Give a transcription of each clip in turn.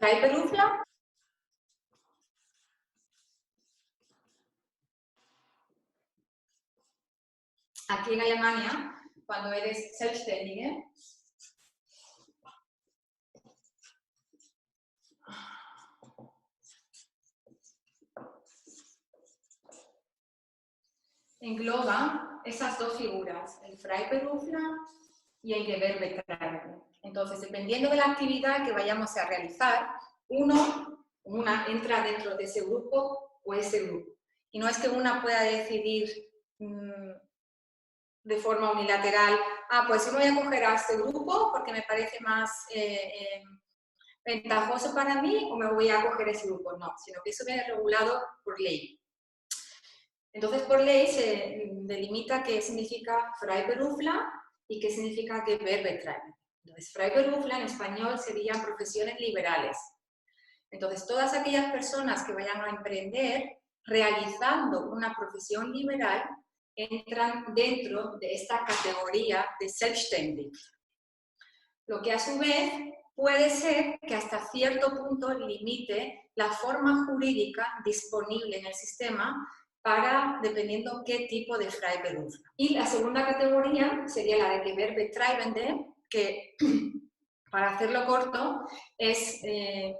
Freiberufler. Aquí en Alemania, cuando eres Selbstständige, engloba esas dos figuras, el Freiberufler y el Gewerbetreibende. Entonces, dependiendo de la actividad que vayamos a realizar, una entra dentro de ese grupo o ese grupo. Y no es que una pueda decidir de forma unilateral, pues yo me voy a coger a este grupo porque me parece más ventajoso para mí, o me voy a coger ese grupo. No, sino que eso viene regulado por ley. Entonces, por ley se delimita qué significa Freiberufler y qué significa Gewerbetreibende. Entonces, Freiberufler en español serían profesiones liberales. Entonces, todas aquellas personas que vayan a emprender realizando una profesión liberal entran dentro de esta categoría de Selbstständig. Lo que a su vez puede ser que hasta cierto punto limite la forma jurídica disponible en el sistema dependiendo qué tipo de Freiberufler. Y la segunda categoría sería la de Gewerbetreibende, que para hacerlo corto es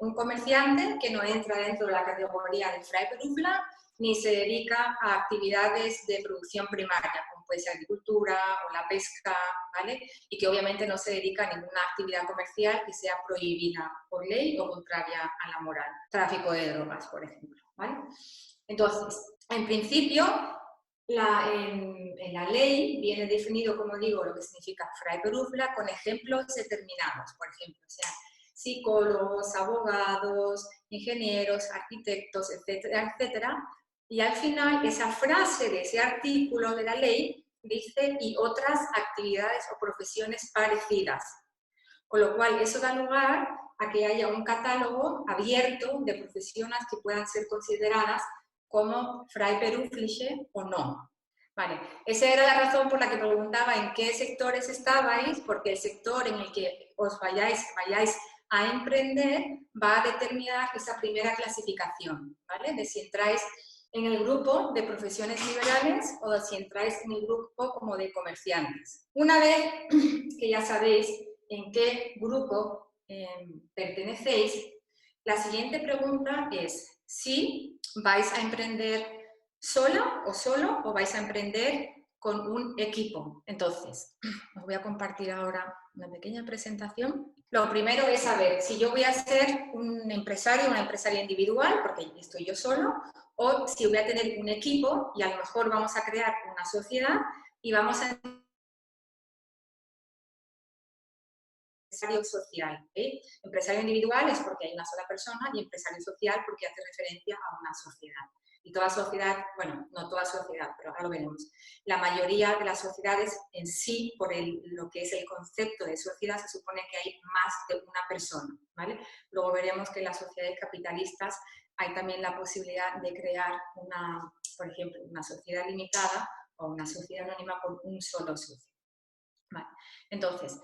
un comerciante que no entra dentro de la categoría de Freiberufler ni se dedica a actividades de producción primaria, como puede ser agricultura o la pesca, ¿vale? Y que obviamente no se dedica a ninguna actividad comercial que sea prohibida por ley o contraria a la moral. Tráfico de drogas, por ejemplo, ¿vale? Entonces, en principio, en la ley viene definido, como digo, lo que significa Freiberufler con ejemplos determinados. Por ejemplo, sean psicólogos, abogados, ingenieros, arquitectos, etcétera, etcétera. Y al final, esa frase de ese artículo de la ley dice y otras actividades o profesiones parecidas. Con lo cual, eso da lugar a que haya un catálogo abierto de profesiones que puedan ser consideradas como Freiberufliche o no. Vale, esa era la razón por la que preguntaba en qué sectores estabais, porque el sector en el que os vayáis a emprender va a determinar esa primera clasificación, ¿vale? De si entráis en el grupo de profesiones liberales o si entráis en el grupo como de comerciantes. Una vez que ya sabéis en qué grupo pertenecéis, la siguiente pregunta es si vais a emprender sola o solo o vais a emprender con un equipo. Entonces, os voy a compartir ahora una pequeña presentación. Lo primero es saber si yo voy a ser un empresario o una empresaria individual, porque estoy yo solo, o si voy a tener un equipo y a lo mejor vamos a crear una sociedad y vamos a empresario social. Empresario individual es porque hay una sola persona y empresario social porque hace referencia a una sociedad. Y toda sociedad, bueno, no toda sociedad, pero ahora lo veremos. La mayoría de las sociedades en sí, por lo que es el concepto de sociedad, se supone que hay más de una persona, ¿vale? Luego veremos que en las sociedades capitalistas hay también la posibilidad de crear por ejemplo, una sociedad limitada o una sociedad anónima con un solo socio. Vale. Entonces,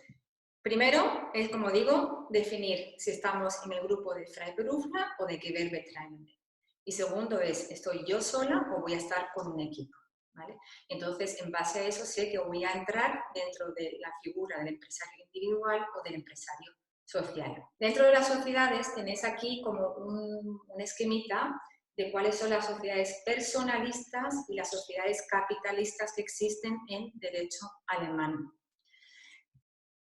primero es, como digo, definir si estamos en el grupo de Freiberufler o de Gewerbetreibende. Y segundo es, ¿estoy yo sola o voy a estar con un equipo? ¿Vale? Entonces, en base a eso sé que voy a entrar dentro de la figura del empresario individual o del empresario social. Dentro de las sociedades tenéis aquí como un esquemita de cuáles son las sociedades personalistas y las sociedades capitalistas que existen en derecho alemán.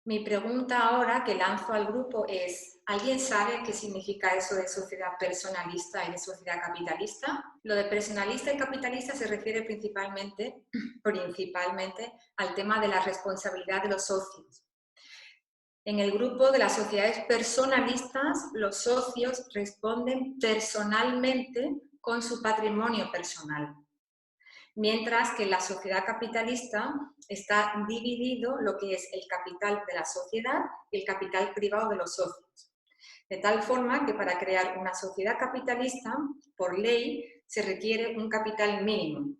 Mi pregunta ahora que lanzo al grupo es, ¿alguien sabe qué significa eso de sociedad personalista y de sociedad capitalista? Lo de personalista y capitalista se refiere principalmente al tema de la responsabilidad de los socios. En el grupo de las sociedades personalistas, los socios responden personalmente con su patrimonio personal. Mientras que en la sociedad capitalista está dividido lo que es el capital de la sociedad y el capital privado de los socios. De tal forma que para crear una sociedad capitalista, por ley, se requiere un capital mínimo.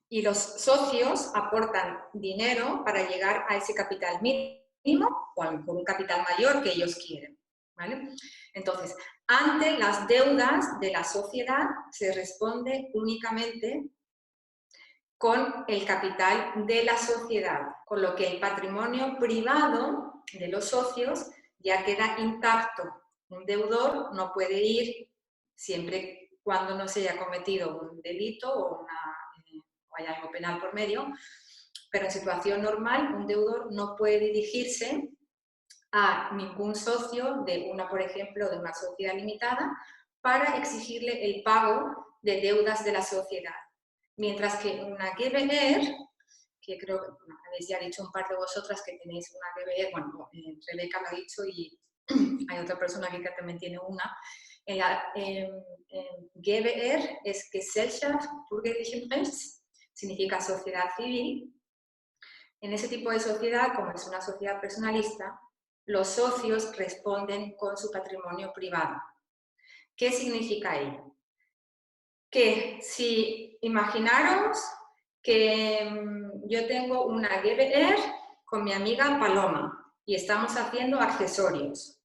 Y los socios aportan dinero para llegar a ese capital mínimo o a lo mejor un capital mayor que ellos quieren, ¿vale? Entonces, ante las deudas de la sociedad se responde únicamente con el capital de la sociedad, con lo que el patrimonio privado de los socios ya queda intacto. Un deudor no puede ir, siempre cuando no se haya cometido un delito o hay algo penal por medio, pero en situación normal un deudor no puede dirigirse a ningún socio de una, por ejemplo, de una sociedad limitada para exigirle el pago de deudas de la sociedad. Mientras que una GBR, que creo que habéis ya dicho un par de vosotras que tenéis una GBR, bueno, Rebeca lo ha dicho y hay otra persona que también tiene una. GBR es Gesellschaft bürgerlichen Rechts, significa sociedad civil. En ese tipo de sociedad, como es una sociedad personalista, los socios responden con su patrimonio privado. ¿Qué significa ello? Que si imaginaros que yo tengo una GBR con mi amiga Paloma y estamos haciendo accesorios.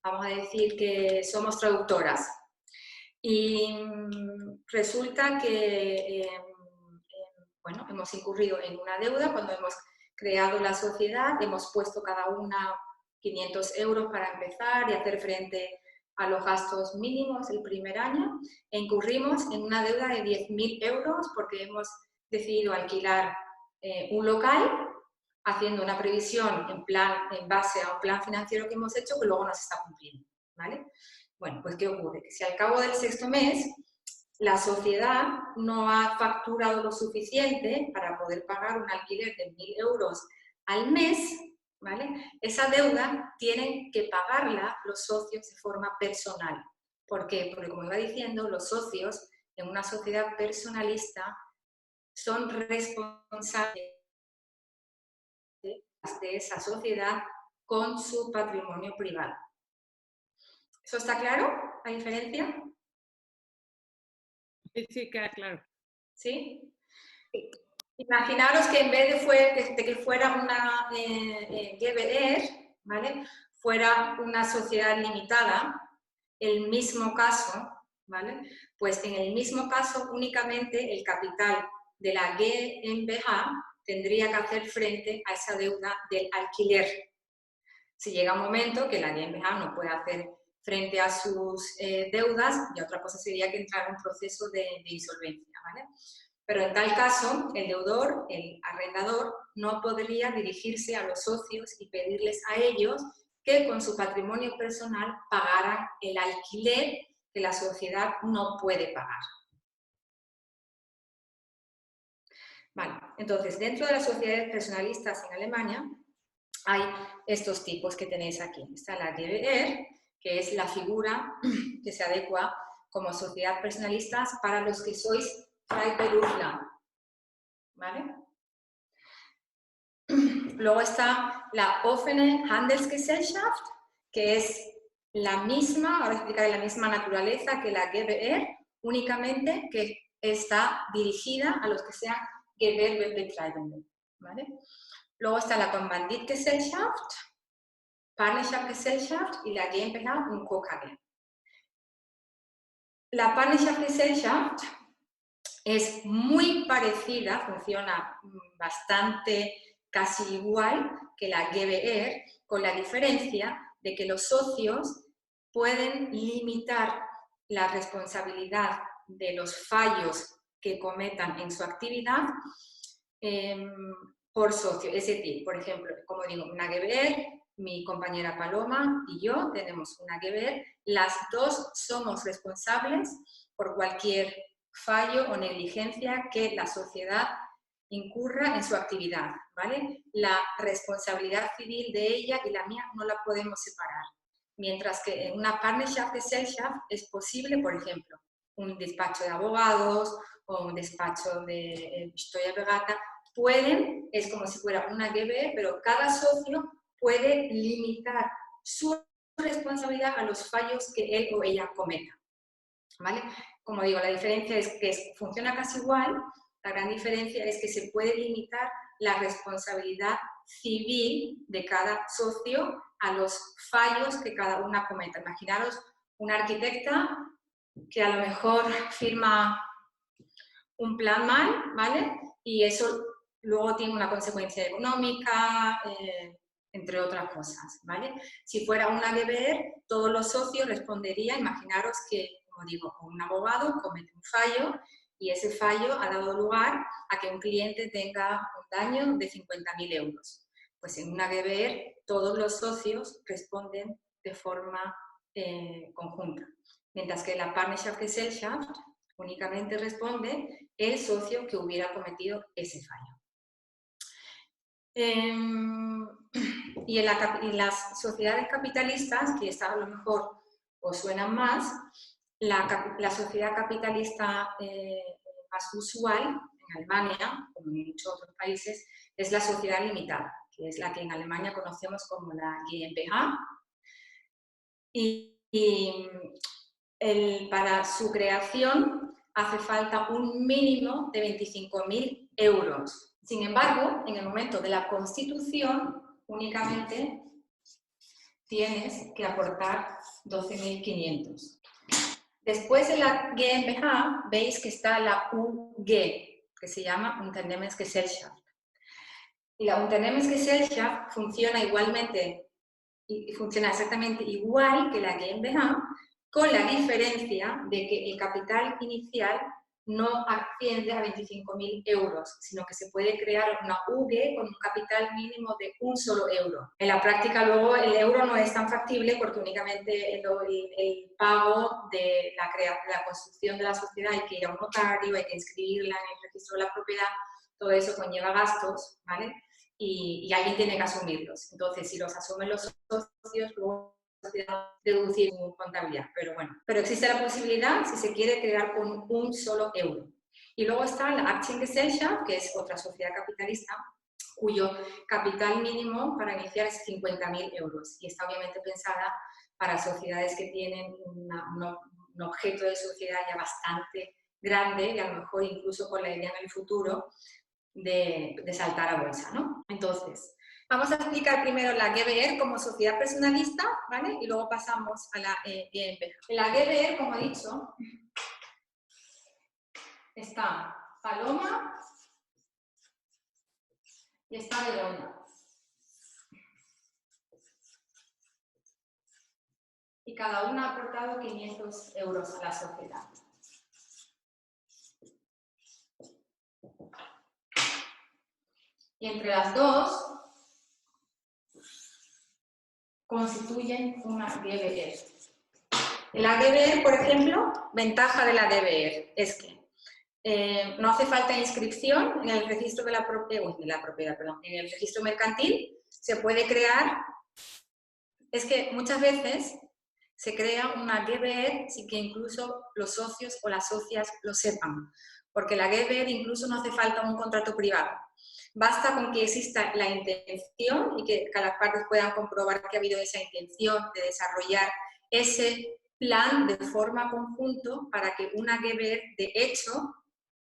Vamos a decir que somos traductoras. Y resulta que bueno, hemos incurrido en una deuda cuando hemos creado la sociedad, hemos puesto cada una 500 euros para empezar y hacer frente a los gastos mínimos el primer año, e incurrimos en una deuda de 10.000 euros porque hemos decidido alquilar un local, haciendo una previsión en base a un plan financiero que hemos hecho que luego no se está cumpliendo, ¿vale? Bueno, pues ¿qué ocurre? Que si al cabo del 6º mes la sociedad no ha facturado lo suficiente para poder pagar un alquiler de 1.000 euros al mes, ¿vale? Esa deuda tienen que pagarla los socios de forma personal. ¿Por qué? Porque, como iba diciendo, los socios en una sociedad personalista son responsables de esa sociedad con su patrimonio privado. ¿Eso está claro? ¿La diferencia? Sí, queda claro. ¿Sí? Imaginaros que en vez de que fuera una GBR, ¿vale? Fuera una sociedad limitada, el mismo caso, ¿vale? Pues en el mismo caso únicamente el capital de la GmbH tendría que hacer frente a esa deuda del alquiler. Si llega un momento que la GmbH no puede hacer frente a sus deudas, y otra cosa sería que entrara en un proceso de insolvencia, ¿vale? Pero en tal caso, el deudor, el arrendador, no podría dirigirse a los socios y pedirles a ellos que con su patrimonio personal pagaran el alquiler que la sociedad no puede pagar. Vale, entonces, dentro de las sociedades personalistas en Alemania, hay estos tipos que tenéis aquí. Está la GBR, que es la figura que se adecua como sociedad personalistas para los que sois Freiberufler, ¿vale? Luego está la Offene Handelsgesellschaft, que es la misma, ahora explicaré, la misma naturaleza que la GBR, únicamente que está dirigida a los que sean Gewerbebetreibende, ¿vale? Luego está la Kommanditgesellschaft, Partnerschaftsgesellschaft y la GmbH und Co. KG. La Partnerschaftsgesellschaft es muy parecida, funciona bastante casi igual que la GBR, con la diferencia de que los socios pueden limitar la responsabilidad de los fallos que cometan en su actividad por socio. Es decir, por ejemplo, como digo, una GBR, mi compañera Paloma y yo tenemos una GBR, las dos somos responsables por cualquier fallo o negligencia que la sociedad incurra en su actividad, ¿vale? La responsabilidad civil de ella y la mía no la podemos separar. Mientras que en una Partnerschaftsgesellschaft es posible, por ejemplo, un despacho de abogados o un despacho de Steuerberater, pueden, es como si fuera una GBR, pero cada socio puede limitar su responsabilidad a los fallos que él o ella cometa, ¿vale? Como digo, la diferencia es que funciona casi igual, la gran diferencia es que se puede limitar la responsabilidad civil de cada socio a los fallos que cada una cometa. Imaginaros una arquitecta que a lo mejor firma un plan mal, ¿vale? Y eso luego tiene una consecuencia económica, entre otras cosas, ¿vale? Si fuera una GBR, todos los socios responderían, imaginaros que, como digo, un abogado comete un fallo y ese fallo ha dado lugar a que un cliente tenga un daño de 50.000 euros. Pues en una GBR todos los socios responden de forma conjunta, mientras que en la Partnership Gesellschaft únicamente responde el socio que hubiera cometido ese fallo. Y en las sociedades capitalistas, que esta a lo mejor os suenan más, la sociedad capitalista más usual en Alemania, como en muchos otros países, es la sociedad limitada, que es la que en Alemania conocemos como la GmbH. Para su creación hace falta un mínimo de 25.000 euros. Sin embargo, en el momento de la constitución, únicamente tienes que aportar 12.500. Después de la GmbH, veis que está la UG, que se llama Unternehmensgesellschaft. Y la Unternehmensgesellschaft funciona igualmente, y funciona exactamente igual que la GmbH, con la diferencia de que el capital inicial no asciende a 25.000 euros, sino que se puede crear una UG con un capital mínimo de un solo euro. En la práctica luego el euro no es tan factible porque únicamente el pago de la construcción de la sociedad hay que ir a un notario, hay que inscribirla en el registro de la propiedad, todo eso conlleva gastos, ¿vale? Y alguien tiene que asumirlos. Entonces, si los asumen los socios, luego deducir su contabilidad, pero bueno. Pero existe la posibilidad si se quiere crear con un solo euro. Y luego está la Aktiengesellschaft, que es otra sociedad capitalista, cuyo capital mínimo para iniciar es 50.000 euros. Y está obviamente pensada para sociedades que tienen un objeto de sociedad ya bastante grande y a lo mejor incluso con la idea en el futuro de saltar a bolsa, ¿no? Entonces, vamos a explicar primero la GBR como sociedad personalista, ¿vale? Y luego pasamos a la GmbH. En la GBR, como he dicho, está Paloma y está Begoña. Y cada una ha aportado 500 euros a la sociedad. Y entre las dos constituyen una GBR. En la GBR, por ejemplo, ventaja de la GBR es que no hace falta inscripción en el registro de la propiedad, en el registro mercantil. Se puede crear, es que muchas veces se crea una GBR sin que incluso los socios o las socias lo sepan, porque la GBR incluso no hace falta un contrato privado. Basta con que exista la intención y que las partes puedan comprobar que ha habido esa intención de desarrollar ese plan de forma conjunto para que una GBR de hecho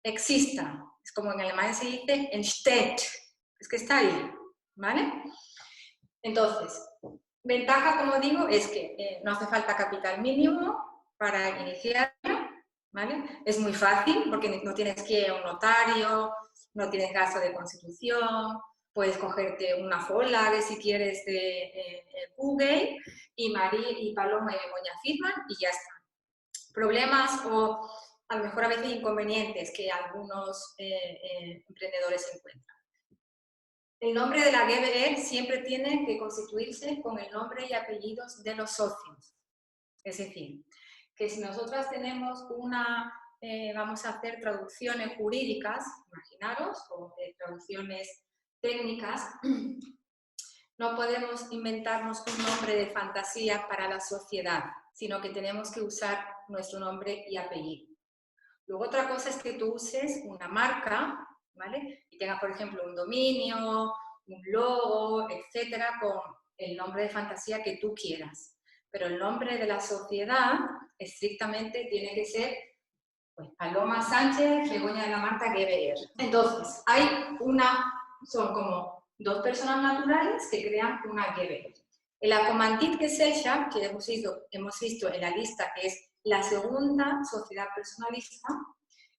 exista. Es como en alemán se dice entsteht, es que está ahí, ¿vale? Entonces, ventaja, como digo, es que no hace falta capital mínimo para iniciarlo, ¿vale? Es muy fácil porque no tienes que ir a un notario, no tienes gasto de constitución, puedes cogerte una folder si quieres de Google y María y Paloma y Begoña firman y ya está. Problemas o a lo mejor a veces inconvenientes que algunos emprendedores encuentran. El nombre de la GBR siempre tiene que constituirse con el nombre y apellidos de los socios. Es decir, que si nosotras tenemos vamos a hacer traducciones jurídicas, imaginaros, o traducciones técnicas, no podemos inventarnos un nombre de fantasía para la sociedad, sino que tenemos que usar nuestro nombre y apellido. Luego otra cosa es que tú uses una marca, ¿vale? Y tengas, por ejemplo, un dominio, un logo, etcétera, con el nombre de fantasía que tú quieras. Pero el nombre de la sociedad estrictamente tiene que ser pues, Paloma Sánchez, Begoña de la Marta GBR. Entonces, son como dos personas naturales que crean una GbR. En la Commandit-Gesellschaft, que hemos visto en la lista, que es la segunda sociedad personalista,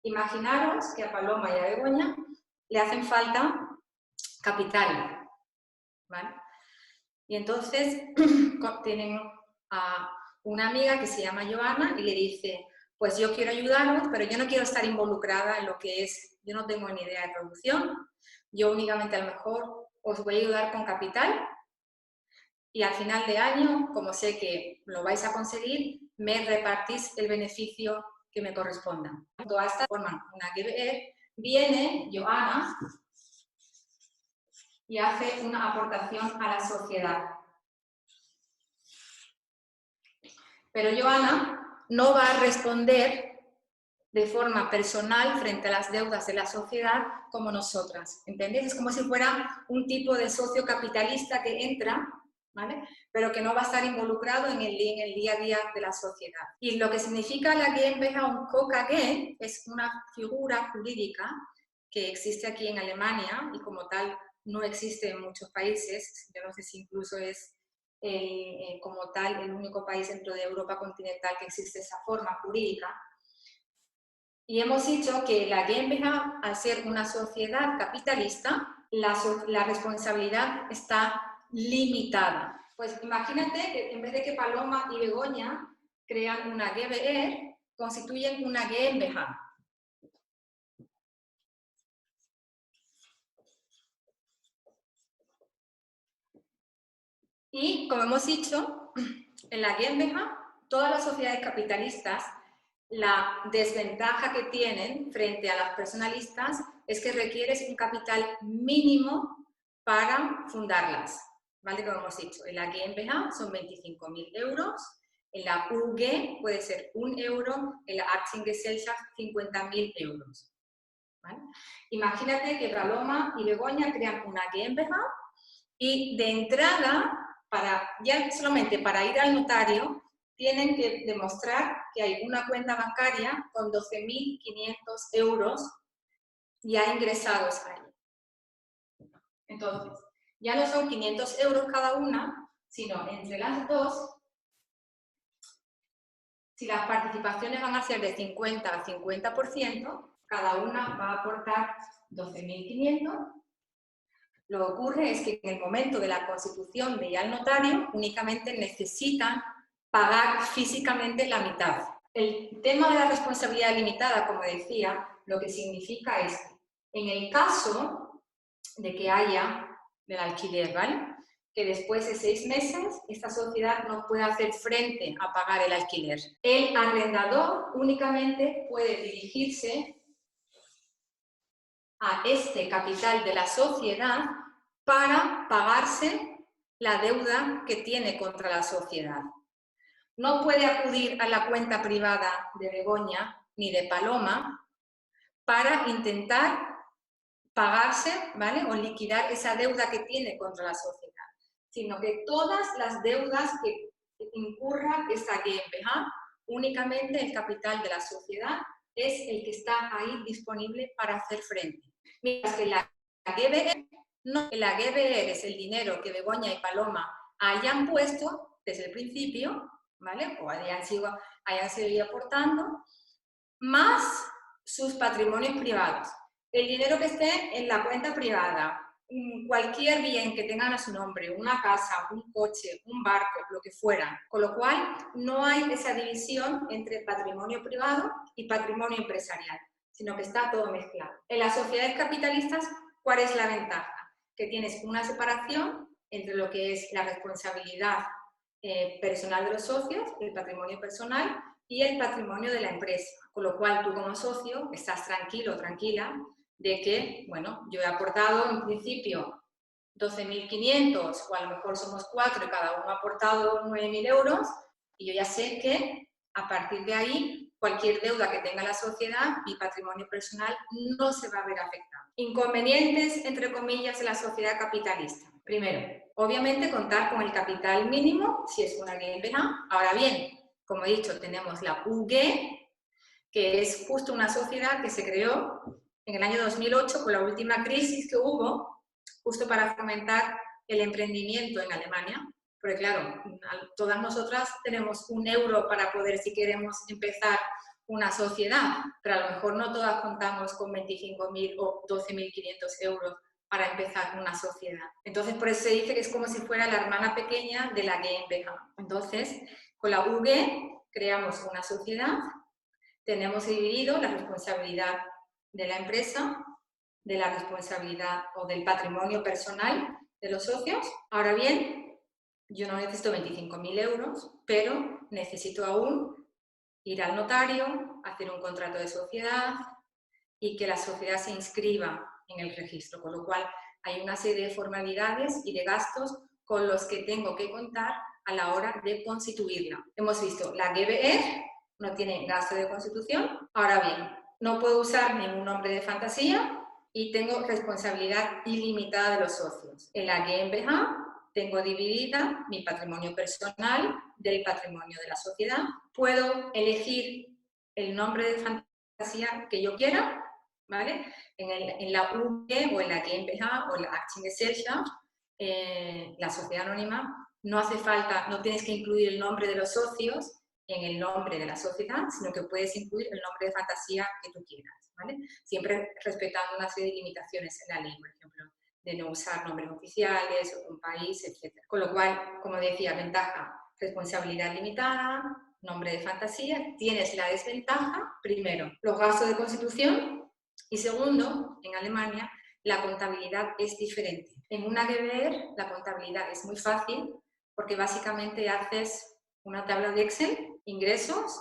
imaginaros que a Paloma y a Begoña le hacen falta capital, ¿vale? Y entonces tienen a una amiga que se llama Joana y le dice, pues yo quiero ayudaros, pero yo no quiero estar involucrada en lo que es, yo no tengo ni idea de producción, yo únicamente a lo mejor os voy a ayudar con capital y al final de año, como sé que lo vais a conseguir, me repartís el beneficio que me corresponda. Toda esta forman una GbR, viene Joana y hace una aportación a la sociedad. Pero Joana no va a responder de forma personal frente a las deudas de la sociedad como nosotras, ¿entendéis? Es como si fuera un tipo de socio capitalista que entra, ¿vale? Pero que no va a estar involucrado en el día a día de la sociedad. Y lo que significa la GmbH und Co. KG es una figura jurídica que existe aquí en Alemania y como tal no existe en muchos países, yo no sé si incluso es como tal el único país dentro de Europa continental que existe esa forma jurídica. Y hemos dicho que la GmbH, al ser una sociedad capitalista, la responsabilidad está limitada. Pues imagínate que en vez de que Paloma y Begoña crean una GbR, constituyen una GmbH. Y, como hemos dicho, en la GmbH, todas las sociedades capitalistas, la desventaja que tienen frente a las personalistas es que requieres un capital mínimo para fundarlas, ¿vale? Como hemos dicho, en la GmbH son 25.000 euros, en la UG puede ser 1 euro, en la Aktiengesellschaft 50.000 euros, ¿vale? Imagínate que Paloma y Begoña crean una GmbH y de entrada, ya solamente para ir al notario, tienen que demostrar que hay una cuenta bancaria con 12.500 euros ya ingresados ahí. Entonces, ya no son 500 euros cada una, sino entre las dos, si las participaciones van a ser de 50 a 50%, cada una va a aportar 12.500. Lo que ocurre es que en el momento de la constitución de ya el notario únicamente necesitan pagar físicamente la mitad. El tema de la responsabilidad limitada, como decía, lo que significa es que en el caso de que haya del alquiler, ¿vale? Que después de 6 meses esta sociedad no pueda hacer frente a pagar el alquiler. El arrendador únicamente puede dirigirse a este capital de la sociedad para pagarse la deuda que tiene contra la sociedad. No puede acudir a la cuenta privada de Begoña ni de Paloma para intentar pagarse, ¿vale? O liquidar esa deuda que tiene contra la sociedad, sino que todas las deudas que incurra esa GmbH, únicamente el capital de la sociedad es el que está ahí disponible para hacer frente. Mientras que la GbR, no, la GbR es el dinero que Begoña y Paloma hayan puesto desde el principio, ¿vale? O hayan seguido aportando, más sus patrimonios privados. El dinero que esté en la cuenta privada, cualquier bien que tengan a su nombre, una casa, un coche, un barco, lo que fuera. Con lo cual, no hay esa división entre patrimonio privado y patrimonio empresarial, sino que está todo mezclado. En las sociedades capitalistas, ¿cuál es la ventaja? Que tienes una separación entre lo que es la responsabilidad personal de los socios, el patrimonio personal, y el patrimonio de la empresa, con lo cual tú como socio estás tranquilo, tranquila, de que, bueno, yo he aportado en principio 12.500 o a lo mejor somos 4 y cada uno ha aportado 9.000 euros y yo ya sé que a partir de ahí cualquier deuda que tenga la sociedad, mi patrimonio personal no se va a ver afectado. Inconvenientes, entre comillas, de la sociedad capitalista. Primero, obviamente contar con el capital mínimo si es una GmbH. Ahora bien, como he dicho, tenemos la UG, que es justo una sociedad que se creó en el año 2008 con la última crisis que hubo justo para fomentar el emprendimiento en Alemania, porque claro, todas nosotras tenemos 1 euro para poder, si queremos empezar una sociedad, pero a lo mejor no todas contamos con 25.000 o 12.500 euros para empezar una sociedad. Entonces, por eso se dice que es como si fuera la hermana pequeña de la GmbH. Entonces, con la UG creamos una sociedad, tenemos dividido la responsabilidad de la empresa, de la responsabilidad o del patrimonio personal de los socios. Ahora bien, yo no necesito 25.000 euros, pero necesito aún ir al notario, hacer un contrato de sociedad y que la sociedad se inscriba en el registro, con lo cual hay una serie de formalidades y de gastos con los que tengo que contar a la hora de constituirla. Hemos visto, la GbR no tiene gasto de constitución. Ahora bien, no puedo usar ningún nombre de fantasía y tengo responsabilidad ilimitada de los socios. En la GmbH tengo dividida mi patrimonio personal del patrimonio de la sociedad. Puedo elegir el nombre de fantasía que yo quiera, ¿vale? En la UG o en la GmbH o en la Aktiengesellschaft, la sociedad anónima, no hace falta, no tienes que incluir el nombre de los socios en el nombre de la sociedad, sino que puedes incluir el nombre de fantasía que tú quieras, ¿vale? Siempre respetando una serie de limitaciones en la ley, por ejemplo, de no usar nombres oficiales o un país, etc. Con lo cual, como decía, ventaja, responsabilidad limitada, nombre de fantasía. Tienes la desventaja, primero, los gastos de constitución y segundo, en Alemania, la contabilidad es diferente. En una GbR la contabilidad es muy fácil porque básicamente haces una tabla de Excel, ingresos,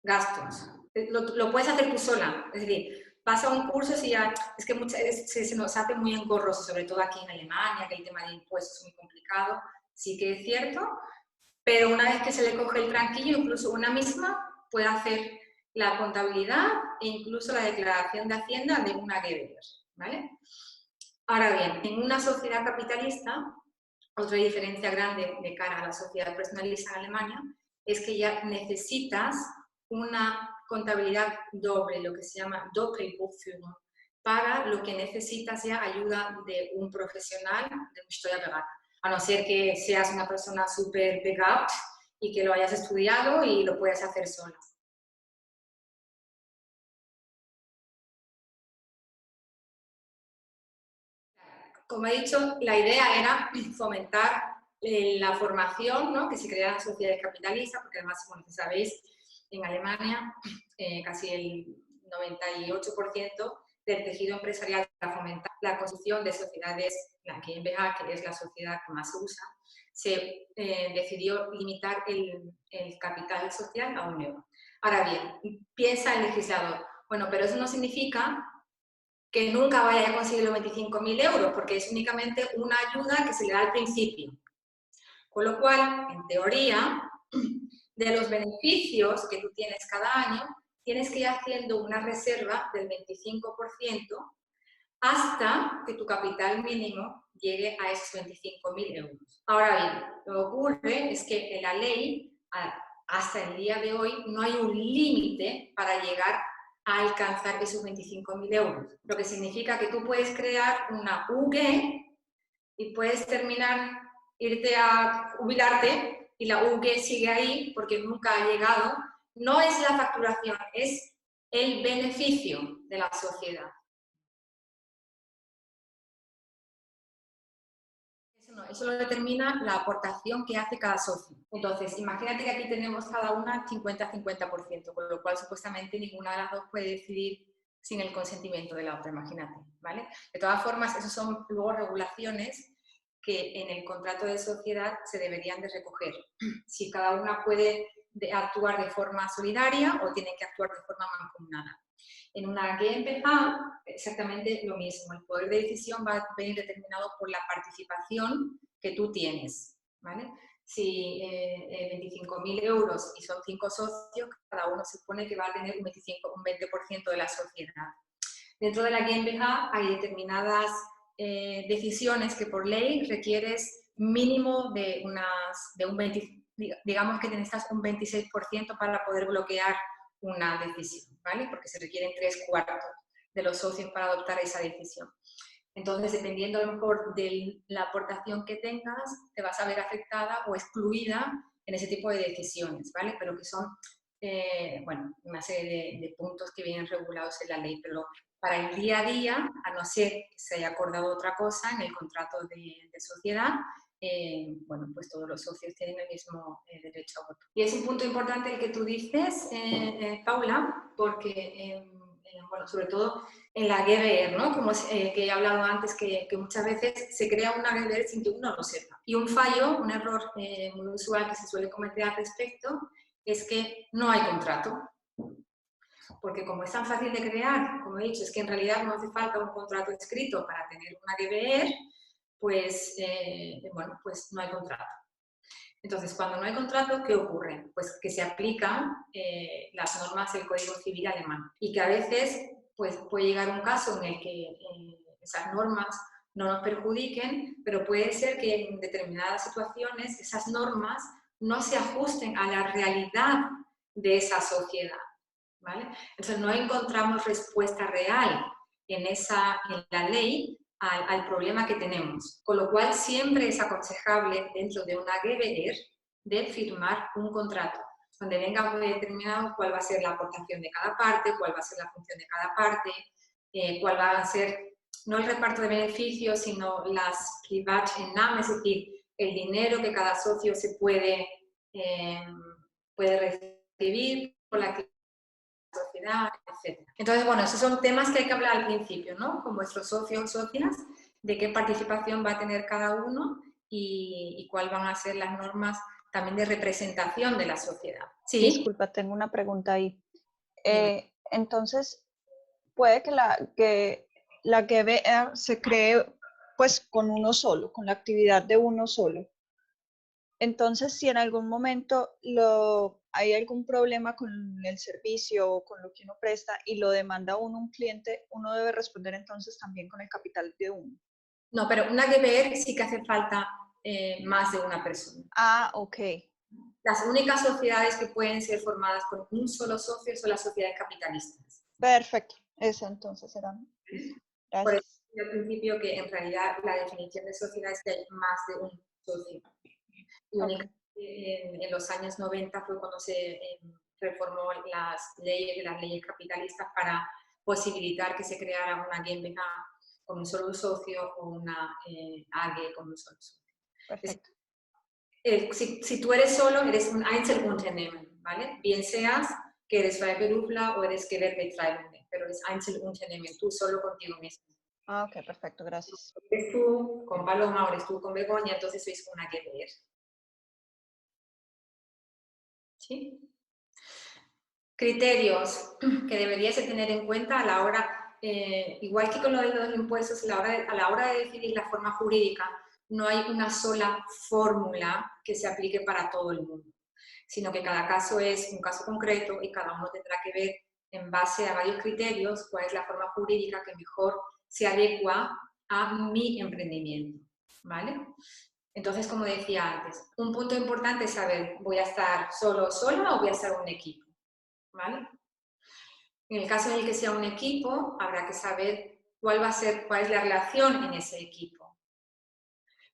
gastos. Lo puedes hacer tú sola, es decir, vas a un curso y ya, es que muchas veces se nos hace muy engorroso, sobre todo aquí en Alemania, que el tema de impuestos es muy complicado, sí que es cierto, pero una vez que se le coge el tranquillo, incluso una misma puede hacer la contabilidad e incluso la declaración de Hacienda de una GbR, ¿vale? Ahora bien, en una sociedad capitalista, otra diferencia grande de cara a la sociedad personalista en Alemania es que ya necesitas una contabilidad doble, lo que se llama Doppelbuchführung, para lo que necesitas ya ayuda de un profesional, de un Steuerberater, a no ser que seas una persona súper begabt y que lo hayas estudiado y lo puedas hacer sola. Como he dicho, la idea era fomentar la formación, ¿no? Que se crearan sociedades capitalistas, porque además, como sabéis, en Alemania casi el 98% del tejido empresarial para fomentar la construcción de sociedades, la GmbH, que es la sociedad que más se usa, se decidió limitar el capital social a 1 euro. Ahora bien, piensa el legislador, bueno, pero eso no significa que nunca vaya a conseguir los 25.000 euros, porque es únicamente una ayuda que se le da al principio. Con lo cual, en teoría, de los beneficios que tú tienes cada año, tienes que ir haciendo una reserva del 25% hasta que tu capital mínimo llegue a esos 25.000 euros. Ahora bien, lo que ocurre es que en la ley, hasta el día de hoy, no hay un límite para llegar a alcanzar esos 25.000 euros. Lo que significa que tú puedes crear una UG y puedes terminar, irte a jubilarte y la UG sigue ahí porque nunca ha llegado. No es la facturación, es el beneficio de la sociedad. Eso lo determina la aportación que hace cada socio. Entonces, imagínate que aquí tenemos cada una 50-50%, con lo cual supuestamente ninguna de las dos puede decidir sin el consentimiento de la otra, imagínate, ¿vale? De todas formas, esas son luego regulaciones que en el contrato de sociedad se deberían de recoger. Si cada una puede actuar de forma solidaria o tiene que actuar de forma mancomunada. En una GmbH, exactamente lo mismo. El poder de decisión va a venir determinado por la participación que tú tienes, ¿vale? Si 25.000 euros y son 5 socios, cada uno se supone que va a tener un 20% de la sociedad. Dentro de la GmbH hay determinadas decisiones que por ley requieres mínimo de un 20, digamos que necesitas un 26% para poder bloquear una decisión, ¿vale? Porque se requieren 3/4 de los socios para adoptar esa decisión. Entonces, dependiendo a lo mejor de la aportación que tengas, te vas a ver afectada o excluida en ese tipo de decisiones, ¿vale? Pero que son, bueno, una serie de puntos que vienen regulados en la ley, pero para el día a día, a no ser que se haya acordado otra cosa en el contrato de sociedad, bueno, pues todos los socios tienen el mismo derecho a voto. Y es un punto importante el que tú dices, Paula, porque, bueno, sobre todo en la GBR, ¿no? Como que he hablado antes, que muchas veces se crea una GBR sin que uno lo sepa. Y un fallo, un error muy usual que se suele cometer al respecto, es que no hay contrato. Porque como es tan fácil de crear, como he dicho, es que en realidad no hace falta un contrato escrito para tener una GBR, pues, bueno, pues no hay contrato. Entonces, cuando no hay contrato, ¿qué ocurre? Pues que se aplican las normas del Código Civil alemán y que a veces pues, puede llegar un caso en el que esas normas no nos perjudiquen, pero puede ser que en determinadas situaciones esas normas no se ajusten a la realidad de esa sociedad, ¿vale? Entonces, no encontramos respuesta real en la ley al problema que tenemos. Con lo cual, siempre es aconsejable, dentro de una GBR, de firmar un contrato, donde venga muy determinado cuál va a ser la aportación de cada parte, cuál va a ser la función de cada parte, cuál va a ser, no el reparto de beneficios, sino las Privateinnahmen, es decir, el dinero que cada socio se puede recibir por la sociedad, etc. Entonces, bueno, esos son temas que hay que hablar al principio, ¿no? Con vuestros socios o socias, de qué participación va a tener cada uno y cuáles van a ser las normas también de representación de la sociedad. ¿Sí? Disculpa, tengo una pregunta ahí. Dime. Entonces, puede que la GBR se cree pues con uno solo, con la actividad de uno solo. Entonces, si en algún momento hay algún problema con el servicio o con lo que uno presta y lo demanda un cliente, uno debe responder entonces también con el capital de uno. No, pero una GBR sí que hace falta más de una persona. Ah, ok. Las únicas sociedades que pueden ser formadas por un solo socio son las sociedades capitalistas. Perfecto. Eso entonces era. Por eso Gracias. al principio que en realidad la definición de sociedad es que hay más de un socio. Y Okay. en los años 90 fue cuando se reformó las leyes capitalistas para posibilitar que se creara una GmbH con un solo socio o una AG con un solo socio. Perfecto. Si tú eres solo, eres un Einzelunternehmen, ¿vale? Bien seas que eres Freiberufler o eres Gewerbetreibende, pero eres Einzelunternehmen, tú solo contigo mismo. Ah, ok, perfecto, gracias. Eres tú con Paloma o eres tú con Begoña, entonces sois una GBR. ¿Sí? Criterios que deberías de tener en cuenta a la hora, igual que con lo de los impuestos, a la hora de decidir la forma jurídica, no hay una sola fórmula que se aplique para todo el mundo, sino que cada caso es un caso concreto y cada uno tendrá que ver en base a varios criterios cuál es la forma jurídica que mejor se adecua a mi emprendimiento, ¿vale? Entonces, como decía antes, un punto importante es saber, ¿voy a estar solo o sola o voy a estar en un equipo? ¿Vale? En el caso en el que sea un equipo, habrá que saber cuál es la relación en ese equipo,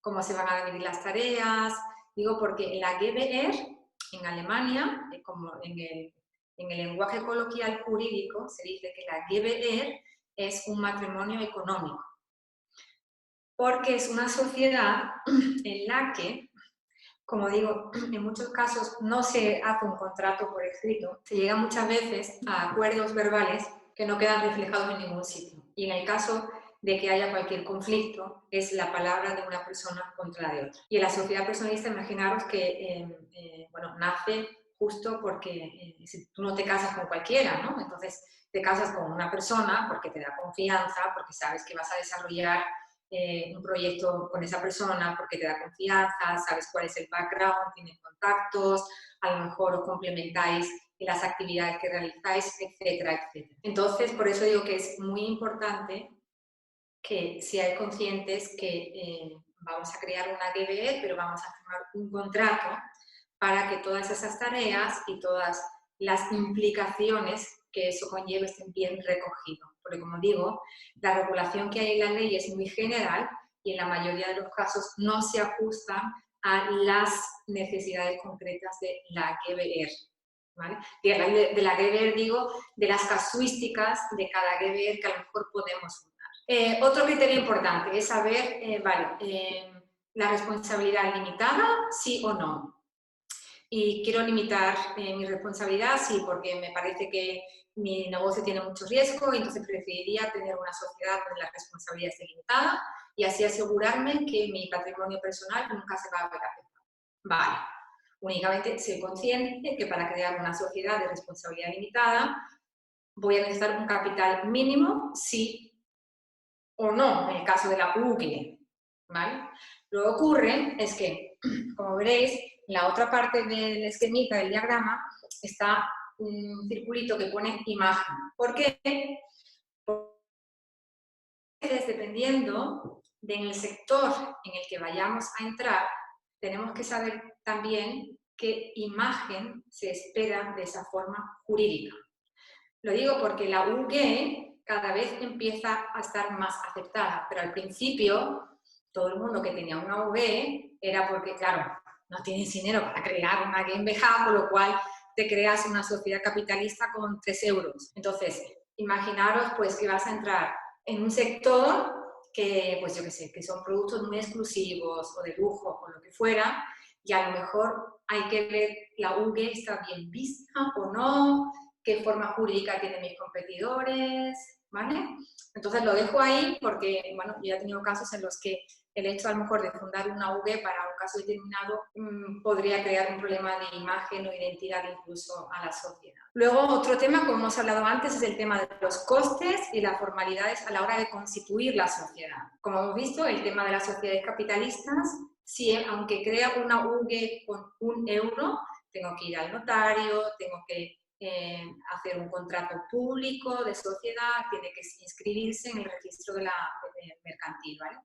cómo se van a dividir las tareas. Digo porque en la GBR, en Alemania, como en el lenguaje coloquial jurídico, se dice que la GBR es un matrimonio económico, porque es una sociedad en la que, como digo, en muchos casos no se hace un contrato por escrito, se llega muchas veces a acuerdos verbales que no quedan reflejados en ningún sitio. Y en el caso de que haya cualquier conflicto, es la palabra de una persona contra la de otra. Y en la sociedad personalista, imaginaros que bueno, nace justo porque si tú no te casas con cualquiera, ¿no? Entonces te casas con una persona porque te da confianza, porque sabes que vas a desarrollar un proyecto con esa persona porque te da confianza, sabes cuál es el background, tienes contactos, a lo mejor os complementáis en las actividades que realizáis, etcétera, etcétera. Entonces, por eso digo que es muy importante que seáis conscientes que vamos a crear una GBE, pero vamos a firmar un contrato para que todas esas tareas y todas las implicaciones que eso conlleve estén bien recogidas. porque como digo, la regulación que hay en la ley es muy general y en la mayoría de los casos no se ajusta a las necesidades concretas de la GBR. ¿Vale? De la GBR digo, de las casuísticas de cada GBR que a lo mejor podemos fundar. Otro criterio importante es saber, la responsabilidad limitada, sí o no. Y quiero limitar mi responsabilidad, sí, porque me parece que mi negocio tiene mucho riesgo y entonces preferiría tener una sociedad donde la responsabilidad esté limitada y así asegurarme que mi patrimonio personal nunca se va a ver afectado. Vale. Únicamente soy consciente que para crear una sociedad de responsabilidad limitada voy a necesitar un capital mínimo, sí o no, en el caso de la UGE. ¿Vale? Lo que ocurre es que, como veréis, en la otra parte del esquemita del diagrama está un circulito que pone imagen. ¿Por qué? Porque dependiendo del sector en el que vayamos a entrar, tenemos que saber también qué imagen se espera de esa forma jurídica. Lo digo porque la UGE cada vez empieza a estar más aceptada, pero al principio todo el mundo que tenía una UGE era porque, claro, no tienes dinero para crear una GmbH, con lo cual te creas una sociedad capitalista con 3 euros. Entonces, imaginaros pues que vas a entrar en un sector que, pues yo qué sé, que son productos muy exclusivos o de lujo o lo que fuera, y a lo mejor hay que ver la UGE está bien vista o no, qué forma jurídica tienen mis competidores, ¿vale? Entonces lo dejo ahí porque, bueno, yo he tenido casos en los que el hecho a lo mejor de fundar una UGE para un caso determinado podría crear un problema de imagen o identidad incluso a la sociedad. Luego, otro tema, como hemos hablado antes, es el tema de los costes y las formalidades a la hora de constituir la sociedad. Como hemos visto, el tema de las sociedades capitalistas, si, aunque crea una UGE con 1 euro, tengo que ir al notario, tengo que hacer un contrato público de sociedad, tiene que inscribirse en el registro de la mercantil, ¿vale?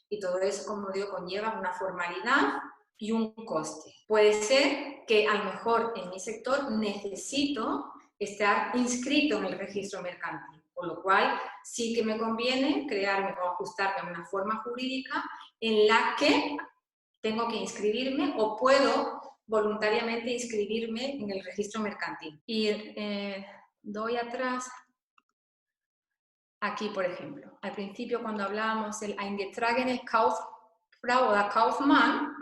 Y todo eso, como digo, conlleva una formalidad y un coste. Puede ser que a lo mejor en mi sector necesito estar inscrito en el registro mercantil, por lo cual sí que me conviene crearme o ajustarme a una forma jurídica en la que tengo que inscribirme o puedo voluntariamente inscribirme en el registro mercantil. Y doy atrás, aquí por ejemplo, al principio cuando hablábamos del eingetragene Kauffrau oder Kaufmann,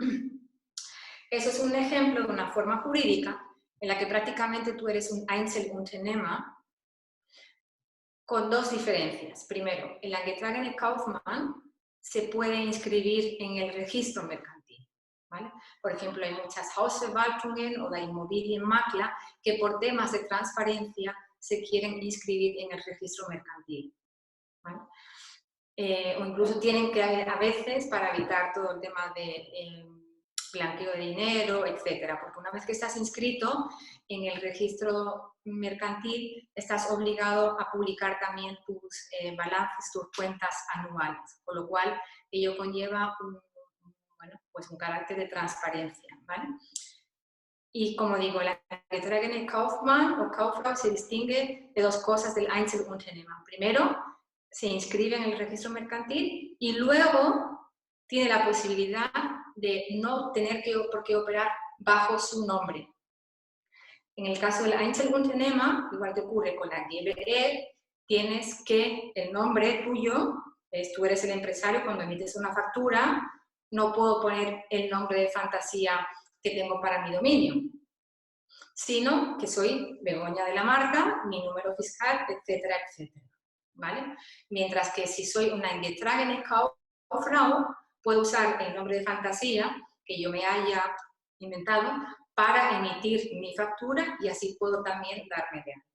eso es un ejemplo de una forma jurídica en la que prácticamente tú eres un Einzelunternehmer con 2 diferencias. Primero, el eingetragene Kaufmann se puede inscribir en el registro mercantil. ¿Vale? Por ejemplo, hay muchas Hausverwaltungen o Immobilienmakler que por temas de transparencia se quieren inscribir en el registro mercantil. ¿Vale? O incluso tienen que, a veces, para evitar todo el tema de blanqueo de dinero, etcétera, porque una vez que estás inscrito en el registro mercantil, estás obligado a publicar también tus balances, tus cuentas anuales, con lo cual ello conlleva un carácter de transparencia, ¿vale? Y como digo, la Eingetragene Kaufmann o Kauffrau se distingue de 2 cosas del Einzelunternehmer. Primero, se inscribe en el registro mercantil y luego tiene la posibilidad de no tener por qué operar bajo su nombre. En el caso del Einzelunternehmer, igual que ocurre con la GBR, tienes que el nombre tuyo, tú eres el empresario, cuando emites una factura, no puedo poner el nombre de fantasía que tengo para mi dominio, sino que soy Begoña de la marca, mi número fiscal, etcétera, etcétera. ¿Vale? Mientras que si soy una Eingetragene Kauffrau, puedo usar el nombre de fantasía que yo me haya inventado para emitir mi factura y así puedo también darme de alta.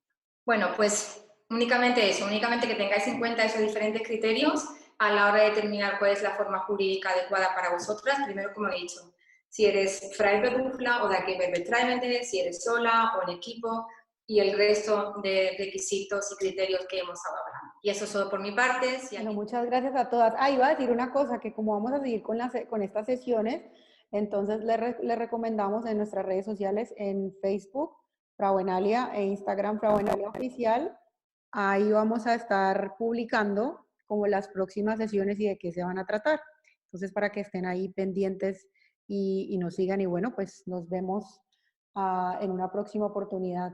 Bueno, pues únicamente eso, únicamente que tengáis en cuenta esos diferentes criterios a la hora de determinar cuál es la forma jurídica adecuada para vosotras. Primero, como he dicho, si eres Freiberufler o de Gewerbetreibende, si eres sola o en equipo, y el resto de requisitos y criterios que hemos estado hablando. Y eso es todo por mi parte. Bueno, muchas gracias a todas. Iba a decir una cosa, que como vamos a seguir con estas sesiones, entonces les recomendamos en nuestras redes sociales, en Facebook, Frau Enalia, e Instagram, Frau Enalia Oficial, ahí vamos a estar publicando como las próximas sesiones y de qué se van a tratar. Entonces, para que estén ahí pendientes y nos sigan. Y bueno, pues nos vemos en una próxima oportunidad.